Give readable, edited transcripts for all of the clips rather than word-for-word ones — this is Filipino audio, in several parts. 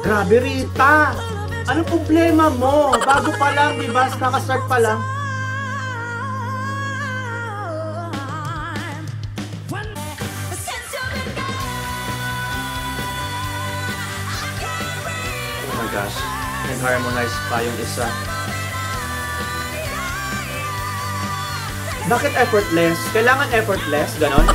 Grabe, Rita! Ano problema mo? Bago pa lang, di ba? Nakastart pa lang. Oh my gosh. Nag-harmonize pa yung isa. Bakit effortless? Kailangan effortless? Ganon?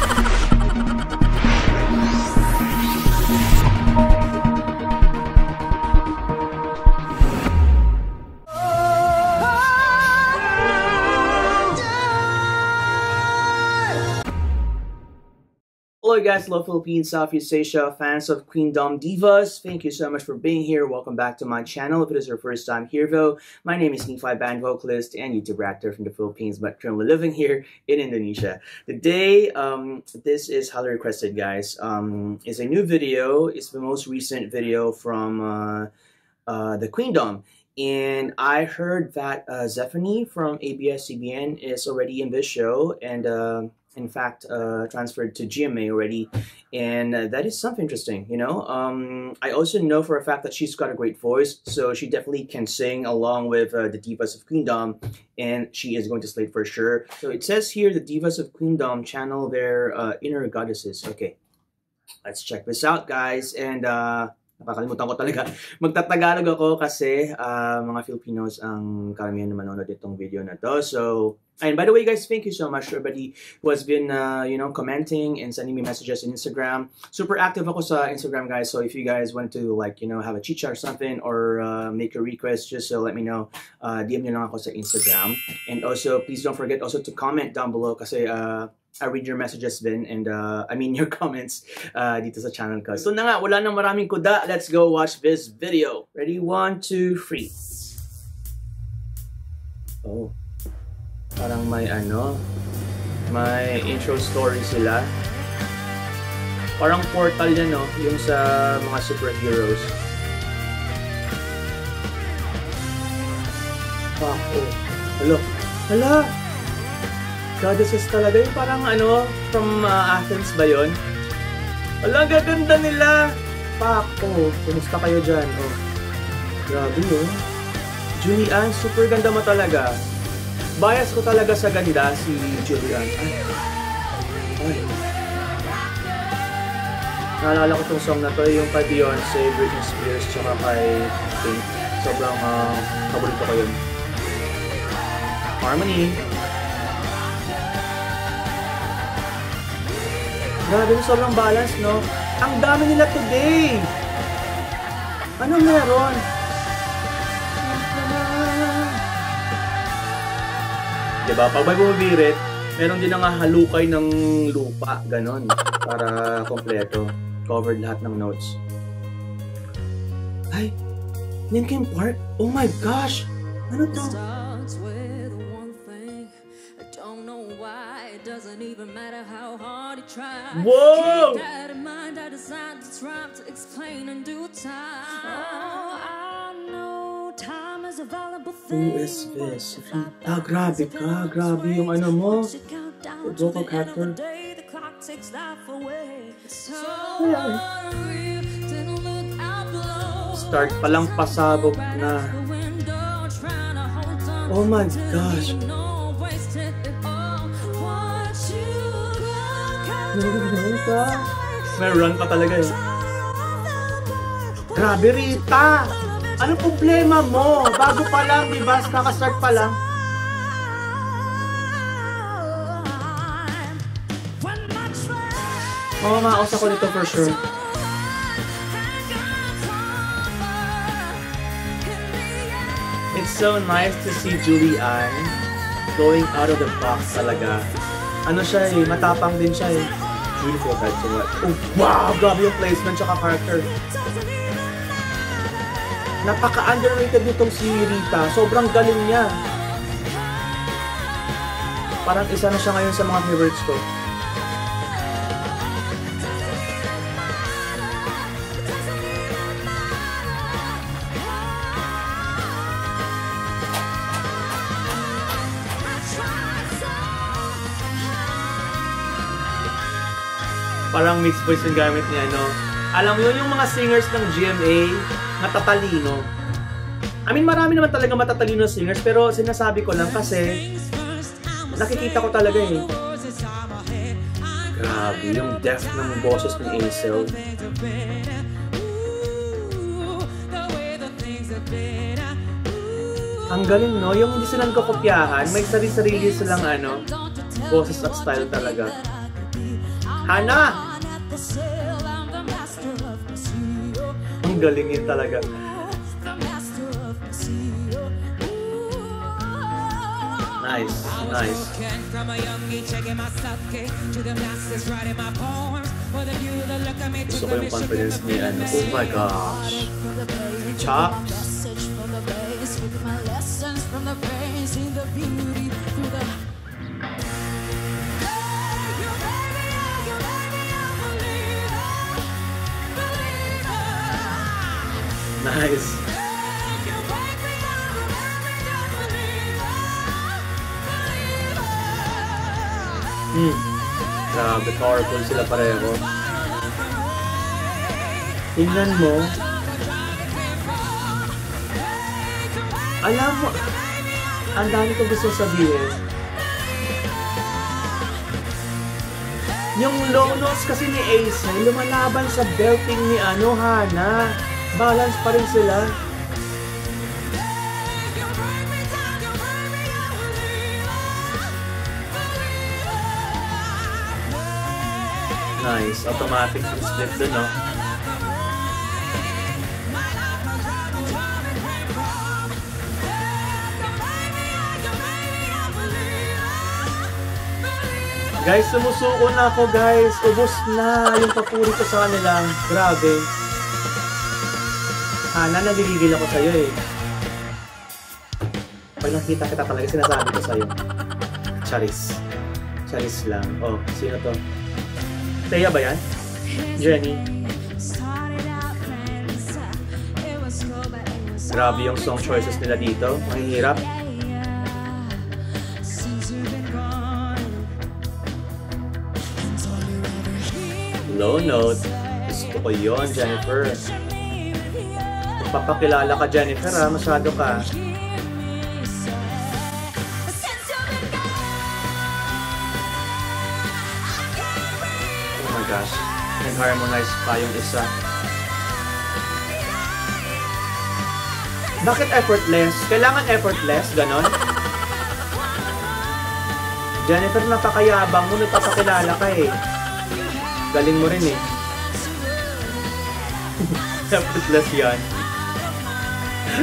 Hello guys, hello Philippines, Southeast Asia, fans of Queendom Divas. Thank you so much for being here. Welcome back to my channel. If it is your first time here though, my name is Nephi, band vocalist and YouTube actor from the Philippines, but currently living here in Indonesia. Today, this is highly requested, guys. It's a new video. It's the most recent video from the Queendom. And I heard that Zephanie from ABS-CBN is already in this show, and in fact transferred to GMA already, and that is something interesting, you know. I also know for a fact that she's got a great voice, so she definitely can sing along with the Divas of Queendom, and she is going to slate for sure. So it says here the Divas of Queendom channel their inner goddesses. Okay, let's check this out, guys. And nakakalimutan ko talaga. Magtatagalog ako kasi mga Filipinos ang karamihan na manonood itong video na to. So, and by the way guys, thank you so much to everybody who has been, you know, commenting and sending me messages on Instagram. Super active ako sa Instagram, guys. So if you guys want to, like, you know, have a chit-chat or something, or make a request, just so let me know. DM nyo lang ako sa Instagram. And also, please don't forget also to comment down below kasi I read your messages then, and I mean your comments dito sa channel ko. So na nga, wala nang maraming kuda. Let's go watch this video. Ready? 1, 2, 3. Oh. Parang may ano, may intro story sila. Parang portal yan, no? Yung sa mga superheroes. Oh. Hello. Hala! Goddesses talaga yung parang ano, from Athens ba yun? Wala, gaganda nila! Pako, kumusta kayo dyan? Oh. Grabe yun. Julian, super ganda mo talaga. Bias ko talaga sa ganda si Julian. Ay. Naalala ko tong song na to, yung kay Beyonce, Britney Spears, tsaka kay Pink. Sobrang paborito ko yun. Harmony. Grabe, sobrang balance, no? Ang dami nila today! Ano meron? Diba? Pag may bumabirit, meron din nga halukay ng lupa, ganon. Para kompleto. Covered lahat ng notes. Ay! Linkin Park? Oh my gosh! Ano to? Whoa! Who is this? Ah, grabe ka. Grabe yung ano mo. The vocal character. Start pa lang pasabog na. Oh my gosh. May run pa talaga eh. Grabe, Rita! Ano problema mo? Bago pa lang, di ba? Nakastart pa lang. Oo, maos ako dito for sure. It's so nice to see Julian going out of the box talaga. Ano siya eh, matapang din siya eh. Beautiful type to what? Oh, wow! Grabe yung placement tsaka character. Napaka-underrated nitong si Rita. Sobrang galing niya. Parang isa na siya ngayon sa mga favorites ko. Parang mixed voice yung gamit niya, no? Alam mo yun, yung mga singers ng GMA, matatalino. I mean, marami naman talaga matatalino singers, pero sinasabi ko lang kasi nakikita ko talaga eh. Grabe, yung depth ng boses ni Aisel. Ang galing, no? Yung hindi sila nagkokopyahan, may sarili-sarili silang boses at style talaga. Hana! Ang galing yun talaga. Nice, nice. Gusto ko yung confidence ni oh my gosh. Chops. Nice. Grabe, powerful sila pareho. Tingnan mo. Alam mo, ang dami ko gusto sabihin. Yung low notes kasi ni Aisel, lumalaban sa belting ni Hana. Balance pa rin sila. Nice. Automatic split dun, no? Guys, sumusuko na ako, guys. Ubos na yung papuri ko sa kanila. Grabe. Hana, nagigigil ako sa'yo eh. Pag nakita kita talaga, sinasabi ko sa'yo. Charis. Charis lang. Oh, sino to? Thea ba yan? Jenny? Grabe yung song choices nila dito. Mahihirap. Low note. Gusto ko yun, Jennifer. Papakilala ka, Jennifer, ha? Masyado ka. Oh my gosh. Nag-harmonize pa yung isa. Bakit effortless? Kailangan effortless? Ganon? Jennifer, napakayabang mo. Nagpapakilala ka eh. Galing mo rin eh. Effortless yan.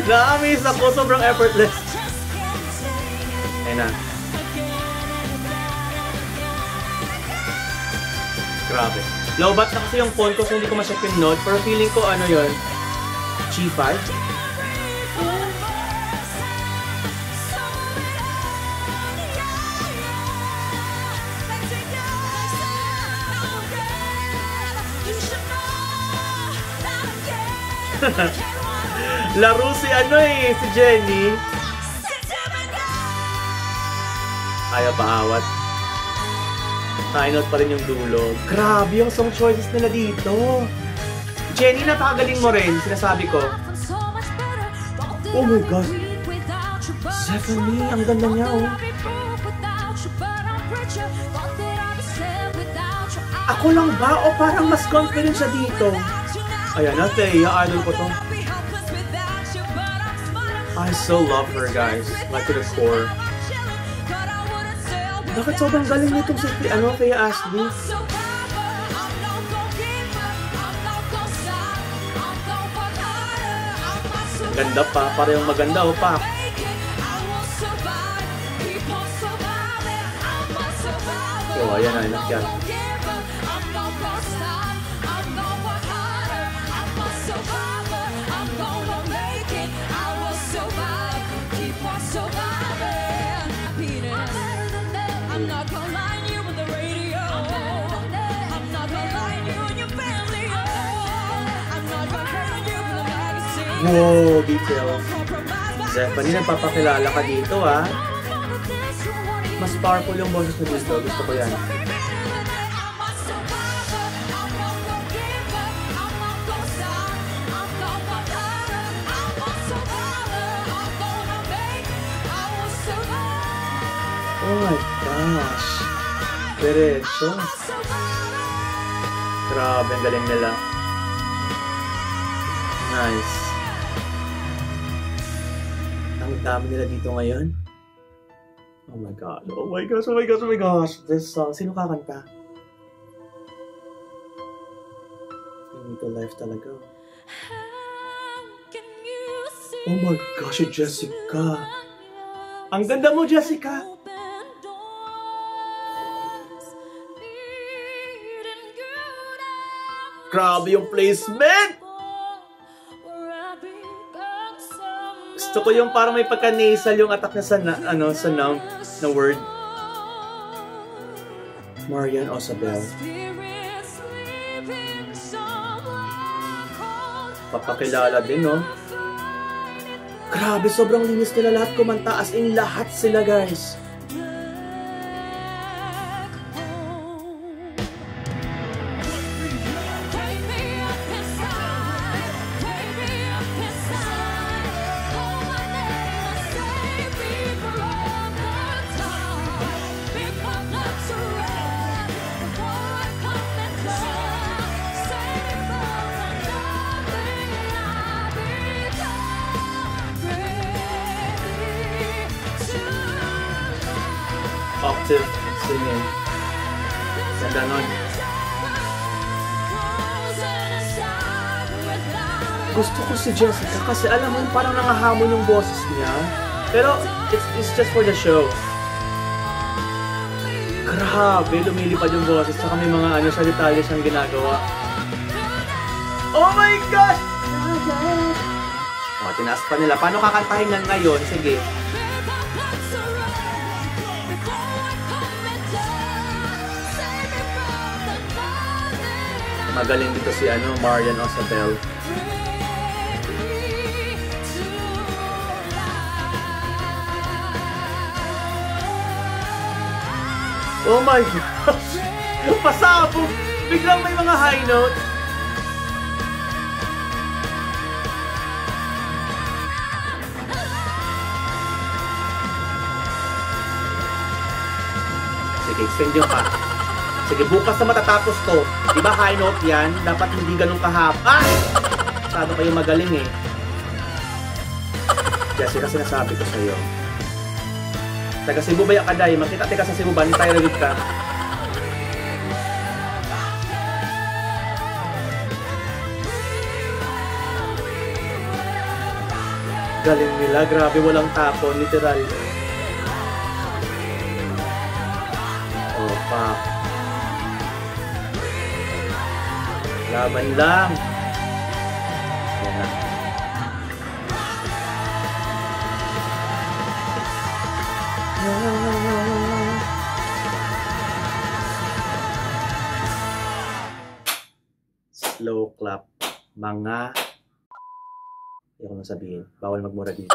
Na-amaze ako. Sobrang effortless. Ayun na. Grabe. Lowbat na kasi yung phone ko kung hindi ko masyap yung note. Pero feeling ko ano yun? G5? Laro si si Jenny. Ayaw paawat. High note pa rin yung dulo. Grabe yung song choices nila dito. Jenny, napakagaling mo rin, sinasabi ko. Oh my God. Stephanie, ang ganda niya oh. Ako lang ba o parang mas confident siya dito? Ayan na, Thea, idol ko to. I so love her, guys. Like to the core. Bakit sobrang galing nitong si Thea Ashley? Ganda pa, parehong maganda o pa. So, ayan na, inakyat. Wow, details. Stephanie, nagpapakilala ka dito ah. Mas powerful yung boses mo dito. Gusto ko yan. gosh. Diretso. Grabe, ang galing nila. Nice. Ang dami nila dito ngayon. Oh my god. Oh my gosh, oh my gosh, oh my gosh. This song, sino kakanta? Bring me to life talaga. Oh my gosh, Jessica. Ang ganda mo, Jessica. Grabe yung placement. Gusto ko yung parang may pagka-nasal yung attack na sa noun na word. Marian Osabel. Papakilala din, no? Grabe, sobrang linis nila lahat kumanta. As in, lahat sila, guys. Octave singing. Ganda nun. Gusto ko si Jessica kasi alam mo parang nangahamon yung boses niya. Pero it's just for the show. Grabe, lumilipad yung boses. Saka may mga sa detalye siyang ginagawa. Oh my gosh! Oh, tinaas pa nila. Paano kakantahin nga ngayon? Sige. Magaling dito si Marian Osabel. Oh my gosh! Pasabog! Biglang may mga high note. Sige, extend yung pa. Sige, bukas na matatapos to. Diba high note yan? Dapat hindi ganun kahaba. Masyado kayo magaling eh. Jessica, sinasabi ko sa'yo. Taga Cebu ba yung kaday? Makita ka sa Cebu ba? Hindi tayo nagit ka. Galing nila. Grabe, walang tapon. Literal. Oh, pak. Laban lang. Yan na. Slow clap. Mga ayoko nang sabihin. Bawal magmura dito.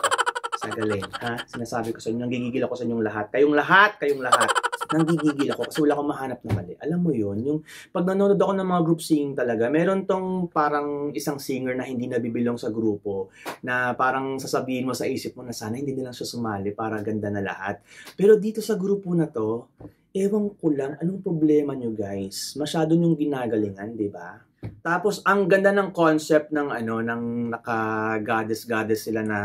Sa galing. Ha? Sinasabi ko sa inyo. Nanggigigil ako sa inyong lahat. Kayong lahat. Nanggigigil ako kasi wala akong mahanap na mali. Alam mo yun, yung pag nanonood ako ng mga group singing talaga, meron tong parang isang singer na hindi nabibilong sa grupo, na parang sasabihin mo sa isip mo na sana hindi nilang siya sumali para ganda na lahat. Pero dito sa grupo na to, ewan ko lang, anong problema nyo guys? Masyado nyong ginagalingan, di ba? Tapos ang ganda ng concept ng ng naka-goddess sila na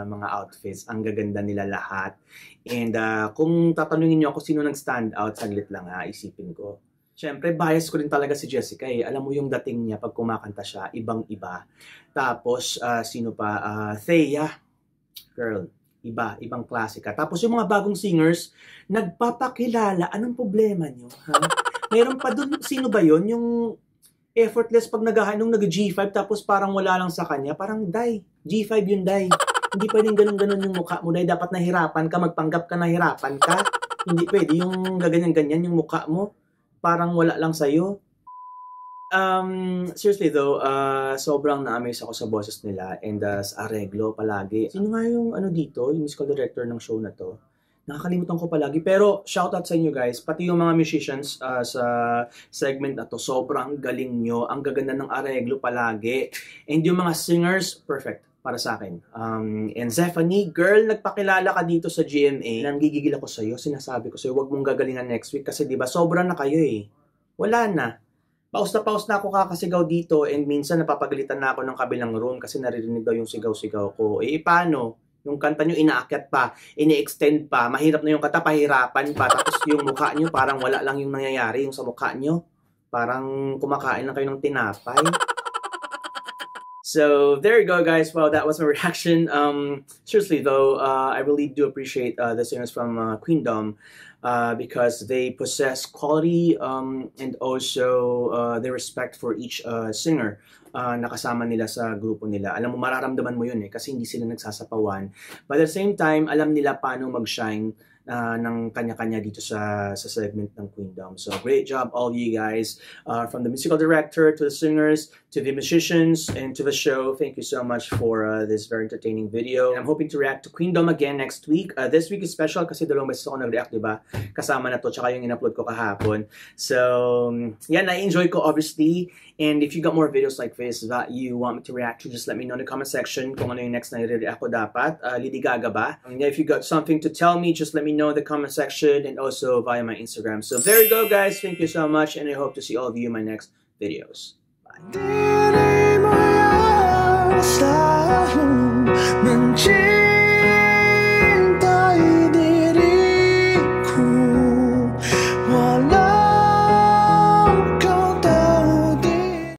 mga outfits. Ang gaganda nila lahat. And kung tatanungin niyo ako sino nag-stand out, saglit lang isipin ko. Siyempre, bias ko rin talaga si Jessica eh. Alam mo yung dating niya pag kumakanta siya, ibang-iba. Tapos sino pa? Thea. Girl, ibang klasika. Tapos yung mga bagong singers, nagpapakilala. Anong problema niyo? Ha? Meron pa dun, sino ba yon? Yung effortless pag nung nag-G5 tapos parang wala lang sa kanya, parang die. G5 yung die. Hindi pwedeng ganun-ganun yung mukha mo. Dahil dapat nahirapan ka, magpanggap ka nahirapan ka. Hindi pwede yung gaganyan-ganyan yung mukha mo. Parang wala lang sa'yo. Seriously though, sobrang na-amaze ako sa boses nila and sa areglo palagi. Sino nga yung dito, yung musical director ng show na to? Nakakalimutan ko palagi. Pero shoutout sa inyo guys. Pati yung mga musicians sa segment na to. Sobrang galing nyo. Ang gaganda ng areglo palagi. And yung mga singers, perfect. para sa akin. And Zephanie, girl, nagpakilala ka dito sa GMA. Nanggigigil ako sa'yo. Sinasabi ko sa'yo, huwag mong gagalingan next week kasi diba, sobra na kayo eh. Wala na. Paus na ako kakasigaw dito and minsan napapagalitan na ako ng kabilang room kasi naririnig daw yung sigaw-sigaw ko. Eh, paano? Yung kanta nyo inaakyat pa, ini-extend pa, mahirap na yung kanta, pahirapan pa, tapos yung mukha nyo parang wala lang yung nangyayari yung sa mukha nyo. Parang kumakain lang kayo ng tinapay. So there you go, guys. Well, that was my reaction. Seriously though, I really do appreciate the singers from Queendom because they possess quality and also their respect for each singer na kasama nila sa grupo nila. Alam mo, mararamdaman mo yun eh kasi hindi sila nagsasapawan. But at the same time, alam nila paano mag-shine ng kanya-kanya dito sa segment ng Queendom. So great job all you guys, from the musical director to the singers to the musicians and to the show. Thank you so much for this very entertaining video. And I'm hoping to react to Queendom again next week. This week is special kasi dalawang beses ako nag-react, diba? Kasama na to tsaka yung in-upload ko kahapon. So yeah, na-enjoy ko obviously. And if you got more videos like this that you want me to react to, just let me know in the comment section kung ano yung next na i-react ko dapat. Lady Gaga ba? And if you got something to tell me, just let me know in the comment section and also via my Instagram. So there you go, guys. Thank you so much and I hope to see all of you in my next videos. Bye.